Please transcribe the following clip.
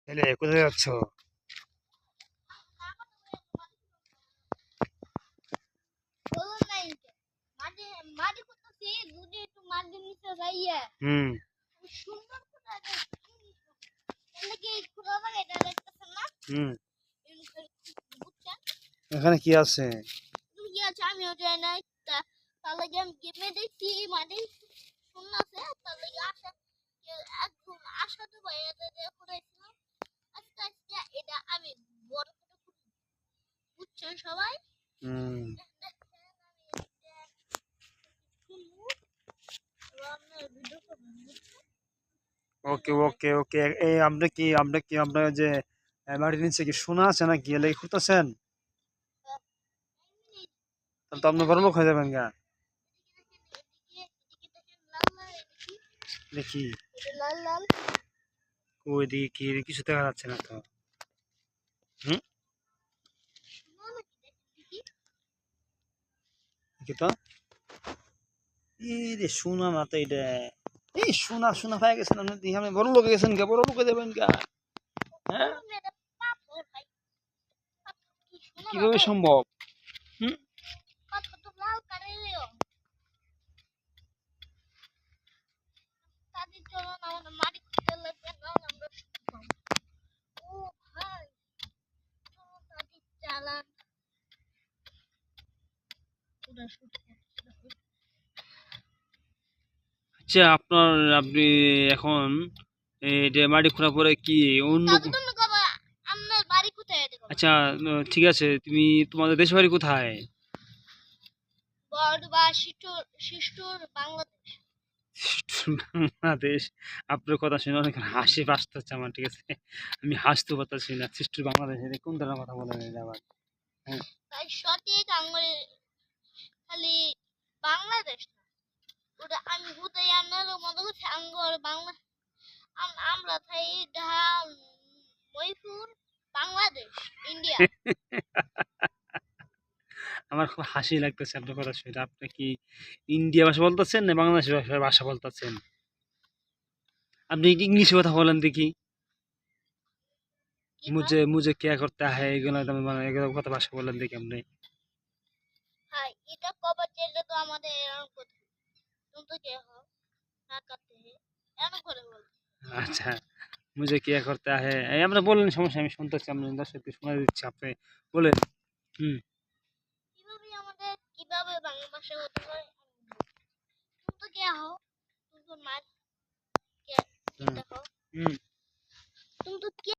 এলে কোথায় যাচ্ছ? হুম। হুম। এখানে কি আছে? আমিও যাই নাই, তার লাগে আমি গেমে দেখছি মানে শূন্য আছে, তার লাগে একদম আশা তো করেছিলাম আস্তে আস্তে এটা আমি বড় করে বুঝছেন সবাই। হুম। ওকে ওকে ওকে, এই আমরা কি আমরা যে মাটির নিচে কি সোনা আছে নাকি এলে খুঁজতেছেন? তাহলে তো আপনি বড় লোক হয়ে যাবেন গা। দেখি লাল লাল ওই দিকে কি কিছু দেখা যাচ্ছে না তো। হুম। কি তো এই রে সোনা না তো এটা। এই সোনা সোনা হয়ে গেছেন আপনি, দেখি আপনি বড় লোক গেছেন গা, বড় লোক হয়ে যাবেন গা। হ্যাঁ, কিভাবে সম্ভব? হুম। আচ্ছা, আপনি এখন এটা মাটি খোঁড়া পরে কি অন্য আচ্ছা, ঠিক আছে, তুমি তোমাদের দেশ বাড়ি কোথায়? বাংলাদেশ। আপনার কথা শুনে অনেক হাসি পাচ্ছে আমার, ঠিক আছে? আমি হাসতেও পারতেছি না। সৃষ্টি বাংলাদেশ, এটা কোন ধরনের কথা বলেন এটা আবার? হ্যাঁ। সঠিক আঙ্গুলে খালি বাংলাদেশ না, ওটা আমি হুদাই আপনার মনে করছি আঙ্গুর বাংলা। আমরা থাই ঢাল মইপুর বাংলাদেশ ইন্ডিয়া। আমার খুব হাসি লাগতেছে আপনার কথা শুনে। আপনি কি ইন্ডিয়া ভাষা বলতেছেন না বাংলাদেশি ভাষা বলতেছেন? আপনি ইংলিশে কথা বলেন দেখি। মুঝে মুঝে क्या करता है এগুলো মানে এগুলো কথা ভাষা বলেন দেখি আপনি। হ্যাঁ, এটা কবার যেটা তো আমাদের এরকম কথা तुम तो क्या हो না করতে হে এমন করে বল। আচ্ছা, মুঝে क्या करता है এই আমরা বলেন, সমস্যা, আমি শুনতেছি, আপনি দর্শককে শোনা দিচ্ছি, আপনি বলেন। হুম। কিভাবে বাংলা ভাষা কথা হয় तुम तो क्या हो तुम तो मार क्या হুম। हो হুম। तुम तो